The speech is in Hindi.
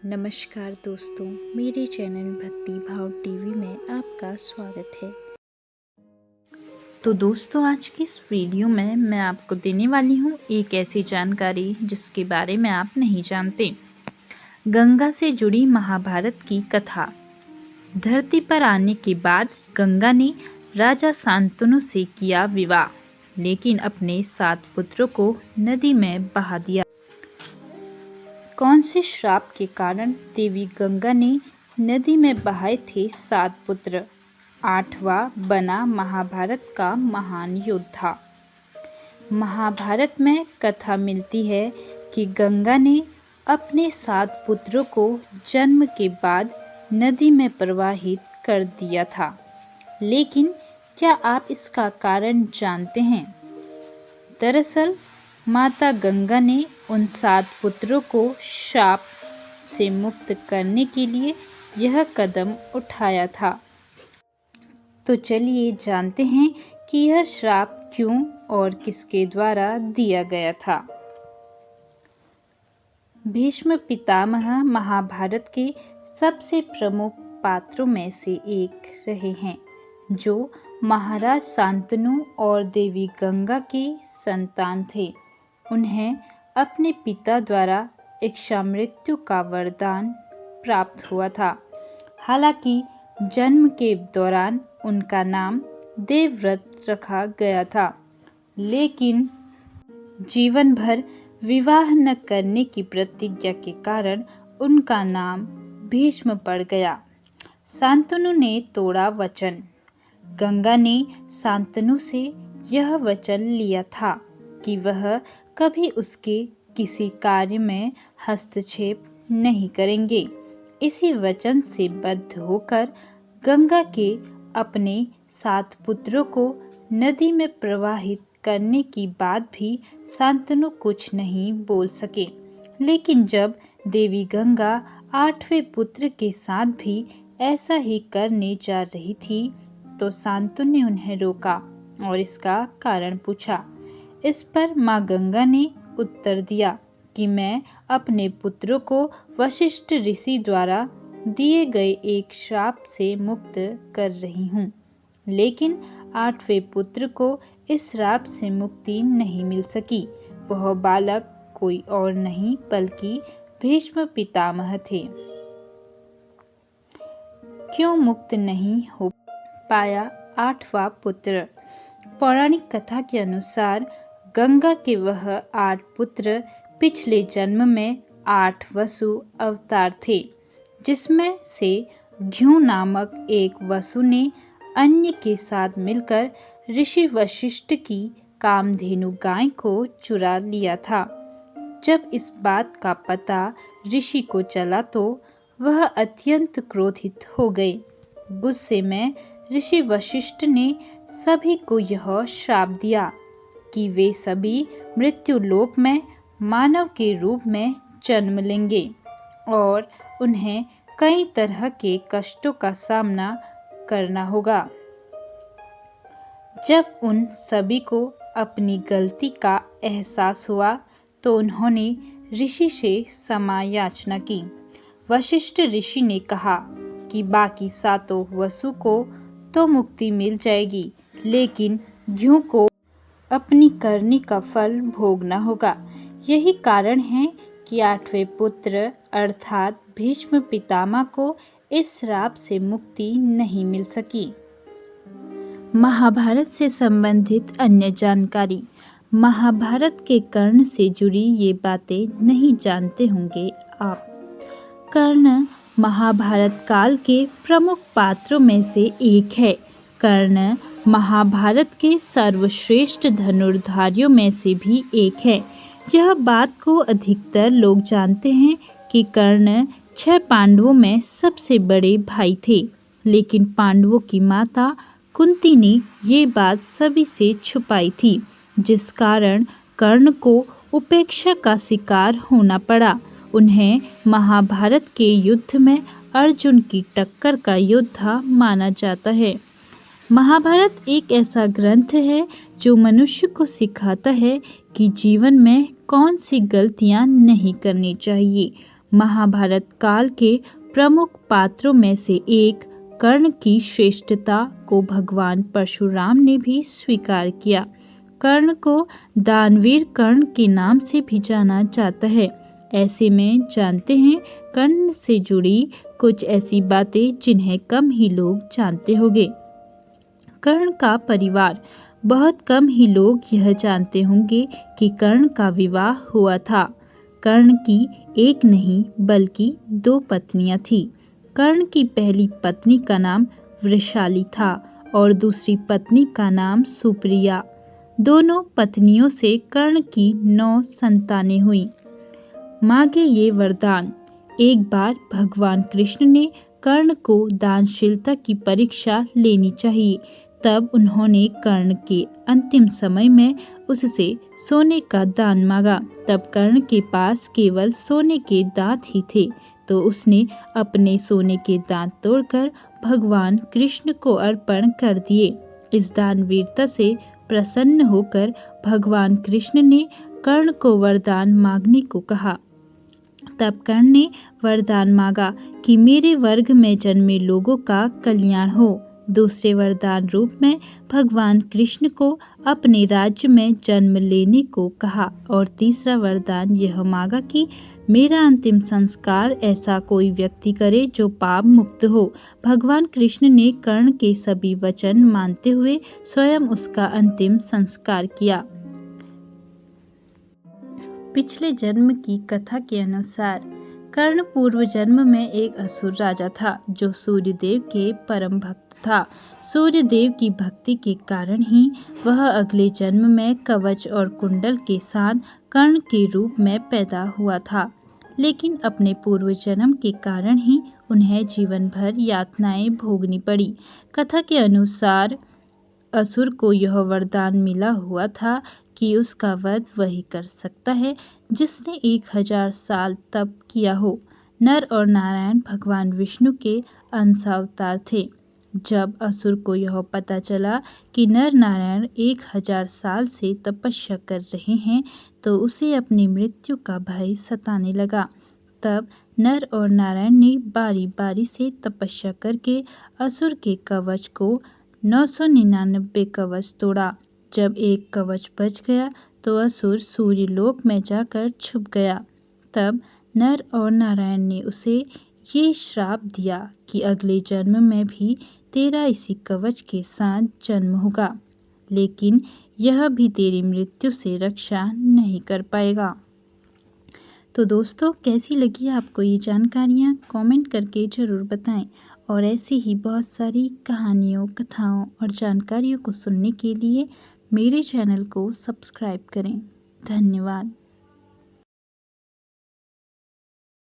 नमस्कार दोस्तों, मेरे चैनल भक्ति भाव टीवी में आपका स्वागत है। तो दोस्तों, आज की इस वीडियो में मैं आपको देने वाली हूँ एक ऐसी जानकारी जिसके बारे में आप नहीं जानते। गंगा से जुड़ी महाभारत की कथा। धरती पर आने के बाद गंगा ने राजा शांतनु से किया विवाह, लेकिन अपने 7 पुत्रों को नदी में बहा दिया। कौन से श्राप के कारण देवी गंगा ने नदी में बहाए थे 7 पुत्र? 8वां बना महाभारत का महान योद्धा। महाभारत में कथा मिलती है कि गंगा ने अपने 7 पुत्रों को जन्म के बाद नदी में प्रवाहित कर दिया था। लेकिन क्या आप इसका कारण जानते हैं? दरअसल माता गंगा ने उन 7 पुत्रों को शाप से मुक्त करने के लिए यह कदम उठाया था। तो चलिए जानते हैं कि यह श्राप क्यों और किसके द्वारा दिया गया था। भीष्म पितामह महाभारत के सबसे प्रमुख पात्रों में से एक रहे हैं, जो महाराज शांतनु और देवी गंगा के संतान थे। उन्हें अपने पिता द्वारा इच्छा मृत्यु का वरदान प्राप्त हुआ था। हालांकि जन्म के दौरान उनका नाम देवव्रत रखा गया था, लेकिन जीवन भर विवाह न करने की प्रतिज्ञा के कारण उनका नाम भीष्म पड़ गया। शांतनु ने तोड़ा वचन। गंगा ने शांतनु से यह वचन लिया था कि वह कभी उसके किसी कार्य में हस्तक्षेप नहीं करेंगे। इसी वचन से बद्ध होकर गंगा के अपने 7 पुत्रों को नदी में प्रवाहित करने की बात भी शांतनु कुछ नहीं बोल सके। लेकिन जब देवी गंगा 8वें पुत्र के साथ भी ऐसा ही करने जा रही थी, तो शांतनु ने उन्हें रोका और इसका कारण पूछा। इस पर माँ गंगा ने उत्तर दिया कि मैं अपने पुत्रों को वशिष्ठ ऋषि द्वारा दिए गए एक श्राप से मुक्त कर रही हूँ। लेकिन 8वें पुत्र को इस श्राप से मुक्ति नहीं मिल सकी। वह बालक कोई और नहीं बल्कि भीष्म पितामह थे। क्यों मुक्त नहीं हो पाया 8वां पुत्र? पौराणिक कथा के अनुसार गंगा के वह 8 पुत्र पिछले जन्म में 8 वसु अवतार थे, जिसमें से घ्यू नामक एक वसु ने अन्य के साथ मिलकर ऋषि वशिष्ठ की कामधेनु गाय को चुरा लिया था। जब इस बात का पता ऋषि को चला तो वह अत्यंत क्रोधित हो गए। गुस्से में ऋषि वशिष्ठ ने सभी को यह श्राप दिया कि वे सभी मृत्यु लोक में मानव के रूप में जन्म लेंगे और उन्हें कई तरह के कष्टों का सामना करना होगा। जब उन सभी को अपनी गलती का एहसास हुआ तो उन्होंने ऋषि से क्षमा याचना की। वशिष्ठ ऋषि ने कहा कि बाकी 7 वसु को तो मुक्ति मिल जाएगी, लेकिन घ्यू को अपनी करनी का फल भोगना होगा। यही कारण है कि 8वें पुत्र अर्थात भीष्म पितामह को इस श्राप से मुक्ति नहीं मिल सकी। महाभारत से संबंधित अन्य जानकारी। महाभारत के कर्ण से जुड़ी ये बातें नहीं जानते होंगे आप। कर्ण महाभारत काल के प्रमुख पात्रों में से एक है। कर्ण महाभारत के सर्वश्रेष्ठ धनुर्धारियों में से भी एक है। यह बात को अधिकतर लोग जानते हैं कि कर्ण 6 पांडवों में सबसे बड़े भाई थे, लेकिन पांडवों की माता कुंती ने ये बात सभी से छुपाई थी, जिस कारण कर्ण को उपेक्षा का शिकार होना पड़ा। उन्हें महाभारत के युद्ध में अर्जुन की टक्कर का योद्धा माना जाता है। महाभारत एक ऐसा ग्रंथ है जो मनुष्य को सिखाता है कि जीवन में कौन सी गलतियां नहीं करनी चाहिए। महाभारत काल के प्रमुख पात्रों में से एक कर्ण की श्रेष्ठता को भगवान परशुराम ने भी स्वीकार किया। कर्ण को दानवीर कर्ण के नाम से भी जाना जाता है। ऐसे में जानते हैं कर्ण से जुड़ी कुछ ऐसी बातें जिन्हें कम ही लोग जानते होंगे। कर्ण का परिवार। बहुत कम ही लोग यह जानते होंगे कि कर्ण का विवाह हुआ था। कर्ण की एक नहीं बल्कि 2 पत्नियां थीं। कर्ण की पहली पत्नी का नाम वृषाली था और दूसरी पत्नी का नाम सुप्रिया। दोनों पत्नियों से कर्ण की 9 संतानें हुईं। मांगे ये वरदान। एक बार भगवान कृष्ण ने कर्ण को दानशीलता की परीक्षा लेनी चाहिए। तब उन्होंने कर्ण के अंतिम समय में उससे सोने का दान मांगा। तब कर्ण के पास केवल सोने के दांत ही थे, तो उसने अपने सोने के दांत तोड़कर भगवान कृष्ण को अर्पण कर दिए। इस दानवीरता से प्रसन्न होकर भगवान कृष्ण ने कर्ण को वरदान मांगने को कहा। तब कर्ण ने वरदान मांगा कि मेरे वर्ग में जन्मे लोगों का कल्याण हो। दूसरे वरदान रूप में भगवान कृष्ण को अपने राज्य में जन्म लेने को कहा और तीसरा वरदान यह मांगा कि मेरा अंतिम संस्कार ऐसा कोई व्यक्ति करे जो पाप मुक्त हो। भगवान कृष्ण ने कर्ण के सभी वचन मानते हुए स्वयं उसका अंतिम संस्कार किया। पिछले जन्म की कथा के अनुसार कर्ण पूर्व जन्म में एक असुर राजा था जो सूर्यदेव के परम भक्त था। सूर्यदेव की भक्ति के कारण ही वह अगले जन्म में कवच और कुंडल के साथ कर्ण के रूप में पैदा हुआ था। लेकिन अपने पूर्व जन्म के कारण ही उन्हें जीवन भर यातनाएं भोगनी पड़ी। कथा के अनुसार असुर को यह वरदान मिला हुआ था कि उसका वध वही कर सकता है जिसने 1000 साल तप किया हो। नर और नारायण भगवान विष्णु के अंशावतार थे। जब असुर को यह पता चला कि नर नारायण 1000 साल से तपस्या कर रहे हैं तो उसे अपनी मृत्यु का भय सताने लगा। तब नर और नारायण ने बारी बारी से तपस्या करके असुर के कवच को 999 कवच तोड़ा। जब एक कवच बच गया तो असुर सूर्यलोक में जाकर छुप गया। तब नर और नारायण ने उसे ये श्राप दिया कि अगले जन्म में भी तेरा इसी कवच के साथ जन्म होगा, लेकिन यह भी तेरी मृत्यु से रक्षा नहीं कर पाएगा। तो दोस्तों, कैसी लगी आपको ये जानकारियाँ? कमेंट करके ज़रूर बताएं और ऐसी ही बहुत सारी कहानियों, कथाओं और जानकारियों को सुनने के लिए मेरे चैनल को सब्सक्राइब करें। धन्यवाद।